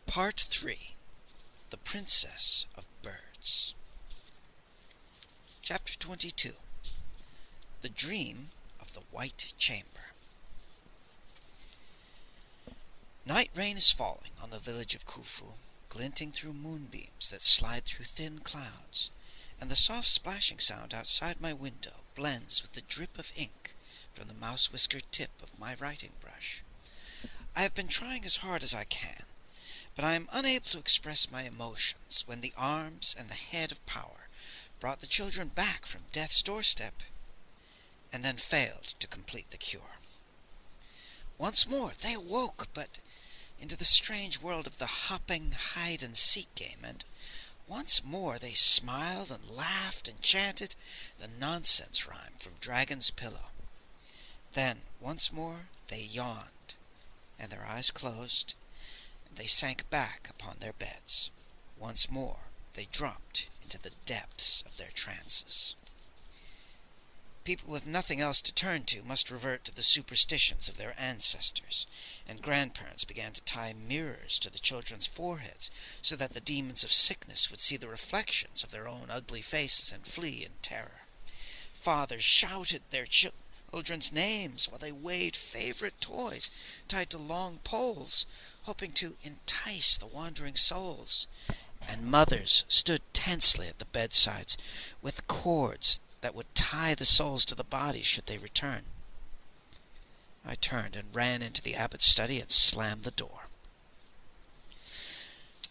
Part 3. The Princess of Birds. Chapter 22. The Dream of the White Chamber. Night rain is falling on the village of Khufu, glinting through moonbeams that slide through thin clouds, and the soft splashing sound outside my window blends with the drip of ink from the mouse-whiskered tip of my writing brush. I have been trying as hard as I can, but I am unable to express my emotions when the arms and the head of power brought the children back from death's doorstep, and then failed to complete the cure. Once more they awoke, but into the strange world of the hopping hide-and-seek game, and once more they smiled and laughed and chanted the nonsense rhyme from Dragon's Pillow. Then, once more, they yawned, and their eyes closed, and they sank back upon their beds. Once more, they dropped into the depths of their trances. People with nothing else to turn to must revert to the superstitions of their ancestors, and grandparents began to tie mirrors to the children's foreheads so that the demons of sickness would see the reflections of their own ugly faces and flee in terror. Fathers shouted their children's names while they waved favorite toys tied to long poles, hoping to entice the wandering souls, and mothers stood tensely at the bedsides with cords that would tie the souls to the body should they return. I turned and ran into the abbot's study and slammed the door.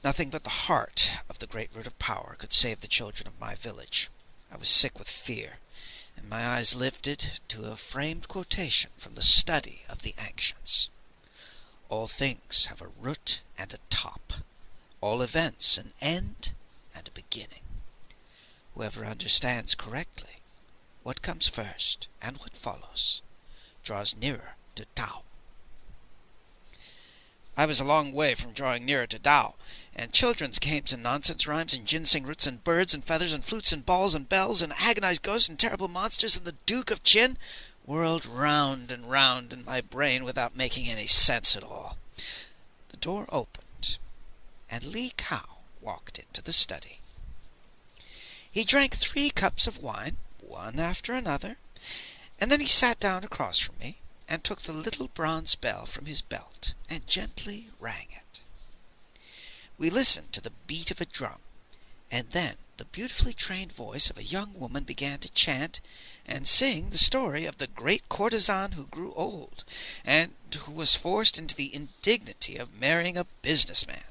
Nothing but the heart of the great root of power could save the children of my village. I was sick with fear, and my eyes lifted to a framed quotation from the study of the ancients. All things have a root and a top, all events an end and a beginning. Whoever understands correctly what comes first and what follows draws nearer to Tao. I was a long way from drawing nearer to Tao, and children's games and nonsense rhymes and ginseng roots and birds and feathers and flutes and balls and bells and agonized ghosts and terrible monsters and the Duke of Qin whirled round and round in my brain without making any sense at all. The door opened, and Li Kao walked into the study. He drank 3 cups of wine, one after another, and then he sat down across from me and took the little bronze bell from his belt and gently rang it. We listened to the beat of a drum, and then the beautifully trained voice of a young woman began to chant and sing the story of the great courtesan who grew old, and who was forced into the indignity of marrying a businessman.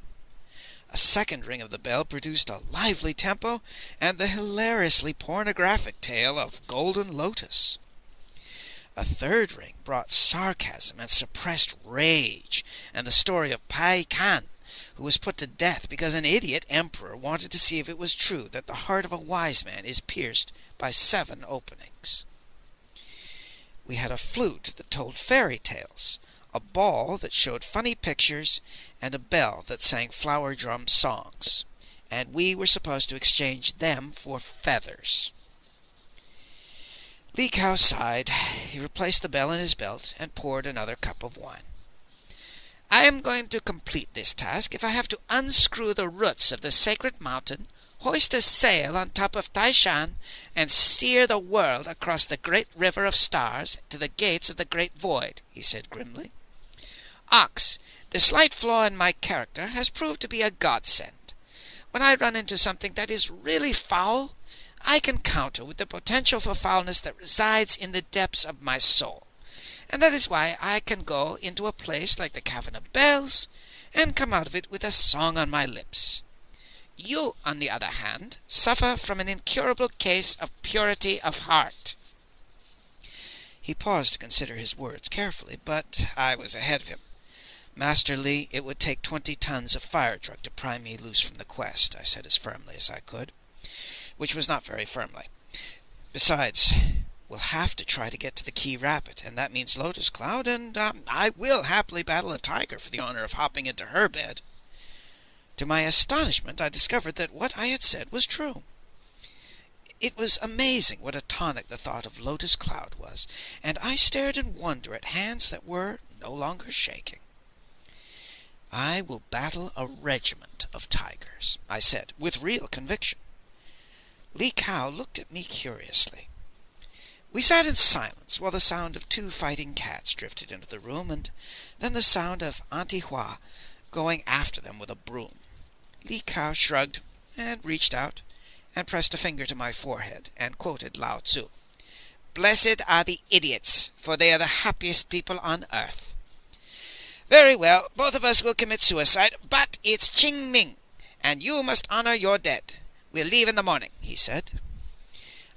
A second ring of the bell produced a lively tempo and the hilariously pornographic tale of Golden Lotus. A third ring brought sarcasm and suppressed rage, and the story of Pai Kan, who was put to death because an idiot emperor wanted to see if it was true that the heart of a wise man is pierced by 7 openings. We had a flute that told fairy tales, a ball that showed funny pictures, and a bell that sang flower drum songs, and we were supposed to exchange them for feathers. Li Kao sighed. He replaced the bell in his belt and poured another cup of wine. I am going to complete this task if I have to unscrew the roots of the sacred mountain, hoist a sail on top of Taishan, and steer the world across the great river of stars to the gates of the great void, he said grimly. Ox, the slight flaw in my character has proved to be a godsend. When I run into something that is really foul, I can counter with the potential for foulness that resides in the depths of my soul, and that is why I can go into a place like the Cavern of Bells and come out of it with a song on my lips. You, on the other hand, suffer from an incurable case of purity of heart. He paused to consider his words carefully, but I was ahead of him. Master Li, it would take 20 tons of fire drug to pry me loose from the quest, I said as firmly as I could, which was not very firmly. Besides, we'll have to try to get to the Key Rabbit, and that means Lotus Cloud, and I will happily battle a tiger for the honor of hopping into her bed. To my astonishment, I discovered that what I had said was true. It was amazing what a tonic the thought of Lotus Cloud was, and I stared in wonder at hands that were no longer shaking. I will battle a regiment of tigers, I said, with real conviction. Li Kao looked at me curiously. We sat in silence while the sound of 2 fighting cats drifted into the room, and then the sound of Auntie Hua going after them with a broom. Li Kao shrugged and reached out and pressed a finger to my forehead and quoted Lao Tzu. "Blessed are the idiots, for they are the happiest people on earth." "Very well, both of us will commit suicide, but it's Qing Ming, and you must honor your dead. We'll leave in the morning," he said.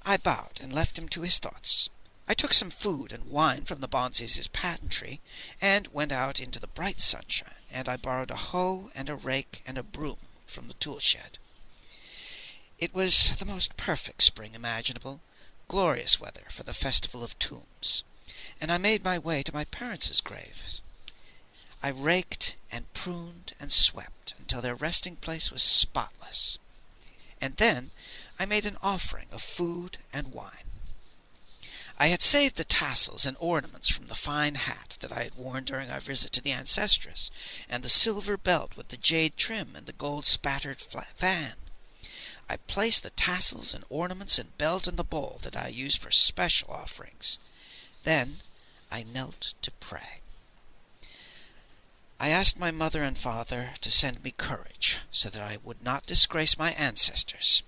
I bowed and left him to his thoughts. I took some food and wine from the Bonzes' pantry and went out into the bright sunshine, and I borrowed a hoe and a rake and a broom from the tool shed. It was the most perfect spring imaginable, glorious weather for the Festival of Tombs, and I made my way to my parents' graves. I raked and pruned and swept until their resting place was spotless, and then I made an offering of food and wine. I had saved the tassels and ornaments from the fine hat that I had worn during our visit to the ancestress, and the silver belt with the jade trim and the gold-spattered fan. I placed the tassels and ornaments and belt in the bowl that I used for special offerings. Then I knelt to pray. I asked my mother and father to send me courage so that I would not disgrace my ancestors,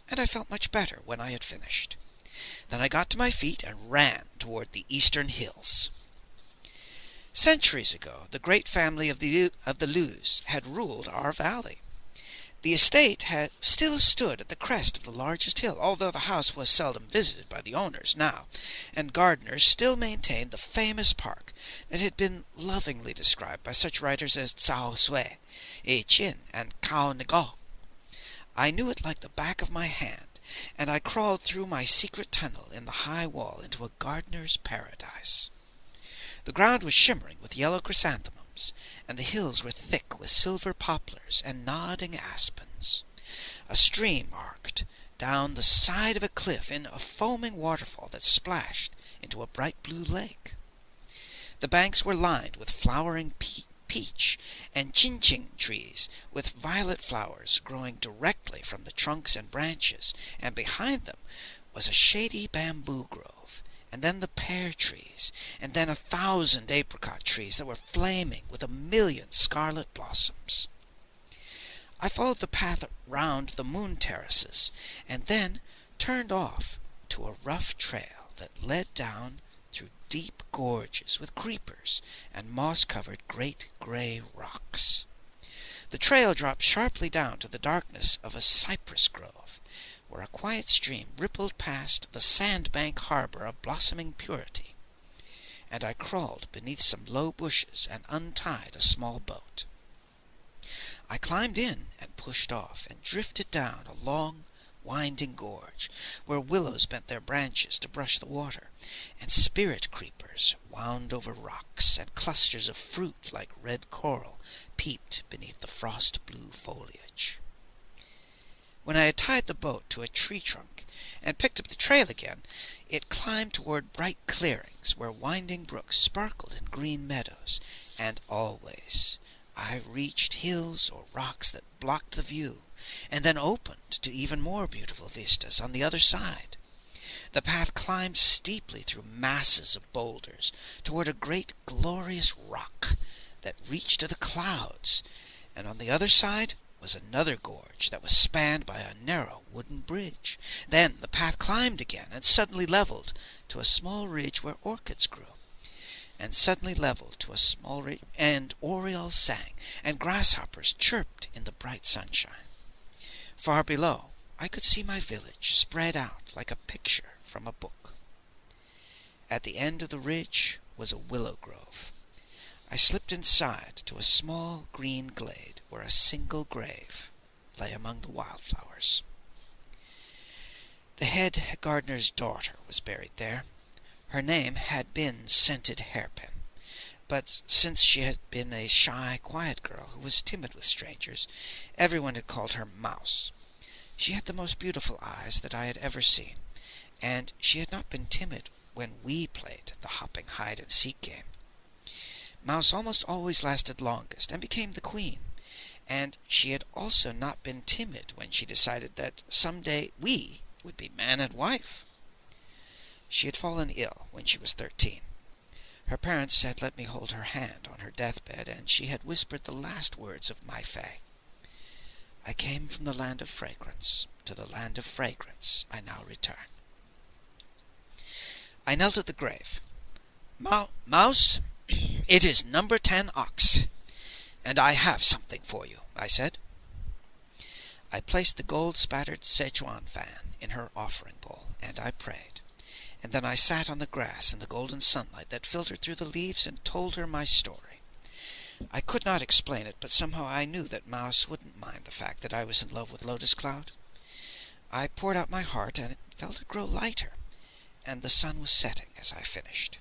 and I felt much better when I had finished. Then I got to my feet and ran toward the eastern hills. Centuries ago, the great family of the Lus had ruled our valley. The estate had still stood at the crest of the largest hill, although the house was seldom visited by the owners now, and gardeners still maintained the famous park that had been lovingly described by such writers as Cao Sui, Yi Qin, and Cao Nigo. I knew it like the back of my hand, and I crawled through my secret tunnel in the high wall into a gardener's paradise. The ground was shimmering with yellow chrysanthemums, and the hills were thick with silver poplars and nodding aspens. A stream arced down the side of a cliff in a foaming waterfall that splashed into a bright blue lake. The banks were lined with flowering peach and chin-chin trees with violet flowers growing directly from the trunks and branches, and behind them was a shady bamboo grove, and then the pear trees, and then 1,000 apricot trees that were flaming with 1,000,000 scarlet blossoms. I followed the path round the moon terraces, and then turned off to a rough trail that led down through deep gorges with creepers and moss-covered great grey rocks. The trail dropped sharply down to the darkness of a cypress grove, where a quiet stream rippled past the sandbank harbor of blossoming purity, and I crawled beneath some low bushes and untied a small boat. I climbed in and pushed off and drifted down a long, winding gorge, where willows bent their branches to brush the water, and spirit creepers wound over rocks, and clusters of fruit like red coral peeped beneath the frost-blue foliage. When I had tied the boat to a tree trunk and picked up the trail again, it climbed toward bright clearings where winding brooks sparkled in green meadows, and always I reached hills or rocks that blocked the view, and then opened to even more beautiful vistas on the other side. The path climbed steeply through masses of boulders toward a great glorious rock that reached to the clouds, and on the other side was another gorge that was spanned by a narrow wooden bridge. Then the path climbed again and suddenly leveled to a small ridge where orchids grew, and suddenly leveled to a small ridge, and orioles sang, and grasshoppers chirped in the bright sunshine. Far below, I could see my village spread out like a picture from a book. At the end of the ridge was a willow grove. I slipped inside to a small green glade where a single grave lay among the wildflowers. The head gardener's daughter was buried there. Her name had been Scented Hairpin, but since she had been a shy, quiet girl who was timid with strangers, everyone had called her Mouse. She had the most beautiful eyes that I had ever seen, and she had not been timid when we played the hopping hide-and-seek game. Mouse almost always lasted longest and became the queen, and she had also not been timid when she decided that someday we would be man and wife. She had fallen ill when she was 13. Her parents had let me hold her hand on her deathbed, and she had whispered the last words of my fay. I came from the land of fragrance, to the land of fragrance I now return. I knelt at the grave. Mouse, it is number 10 ox, and I have something for you, I said. I placed the gold-spattered Szechuan fan in her offering bowl, and I prayed. And then I sat on the grass in the golden sunlight that filtered through the leaves and told her my story. I could not explain it, but somehow I knew that Mouse wouldn't mind the fact that I was in love with Lotus Cloud. I poured out my heart, and it felt it grow lighter, and the sun was setting as I finished.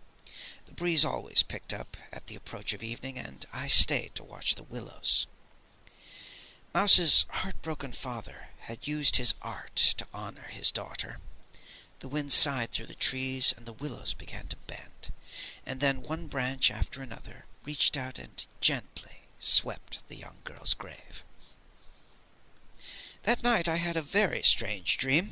The breeze always picked up at the approach of evening, and I stayed to watch the willows. Mouse's heartbroken father had used his art to honor his daughter. The wind sighed through the trees, and the willows began to bend, and then one branch after another reached out and gently swept the young girl's grave. That night I had a very strange dream.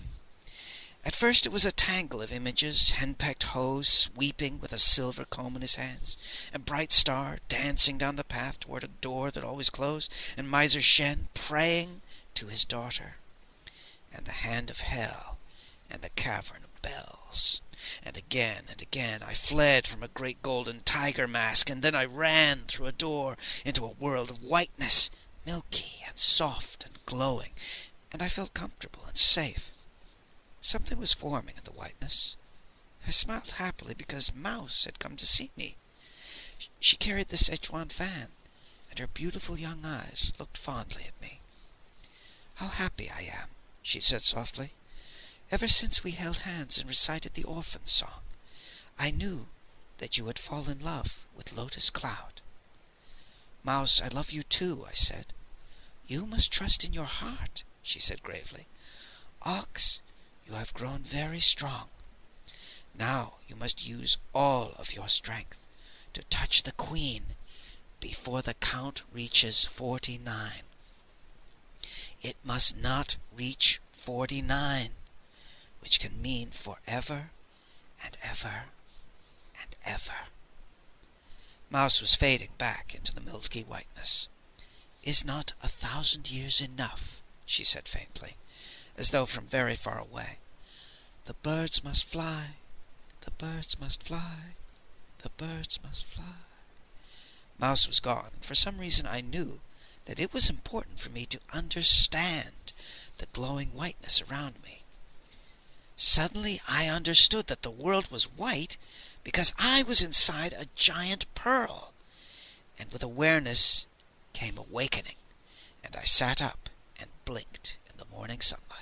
At first it was a tangle of images, henpecked hose sweeping with a silver comb in his hands, a bright star dancing down the path toward a door that always closed, and Miser Shen praying to his daughter, and the hand of hell, and the cavern of bells. And again I fled from a great golden tiger mask, and then I ran through a door into a world of whiteness, milky and soft and glowing, and I felt comfortable and safe. Something was forming in the whiteness. I smiled happily because Mouse had come to see me. She carried the Szechuan fan, and her beautiful young eyes looked fondly at me. "How happy I am," she said softly. "Ever since we held hands and recited the orphan song, I knew that you would fall in love with Lotus Cloud." "Mouse, I love you too," I said. "You must trust in your heart," she said gravely. "Ox, you have grown very strong. Now you must use all of your strength to touch the queen before the count reaches 49. It must not reach 49, which can mean forever and ever and ever." Mouse was fading back into the milky whiteness. "Is not 1,000 years enough?" she said faintly, as though from very far away. "The birds must fly, the birds must fly, the birds must fly." Mouse was gone, and for some reason I knew that it was important for me to understand the glowing whiteness around me. Suddenly I understood that the world was white because I was inside a giant pearl, and with awareness came awakening, and I sat up and blinked in the morning sunlight.